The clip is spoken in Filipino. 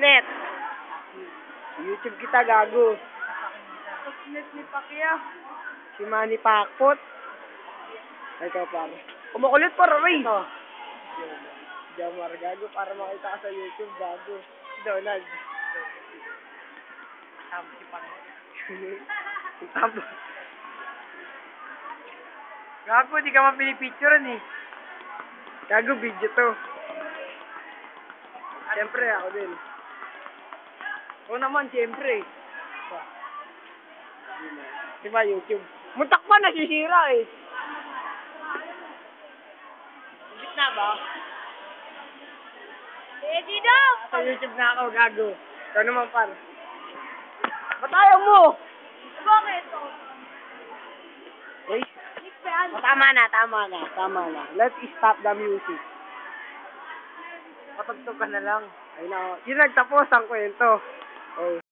Net. YouTube kita, gago. Net ni Pacquiao. Si Manny Pacquiao. Ikaw, pare. Kumukulit, pare, Ray. Ito. Jamar, gago, para makita ka sa YouTube, gago. Donald. Tama si Pacquiao. Tama. Gago, di ka mapinipicturean eh. Gago, video to. Siyempre, ako din. Oo naman, siyempre. Diba, YouTube? Muntak pa, nasisira eh. Git na ba? Ready daw! Sa YouTube na ako, gago. Ikaw naman, par. Ba't ayaw mo? Bakit? Wait. Tama na. Let's stop the music. Patugtog ka na lang. Ayun na, yun nagtapos ang kwento. Oh.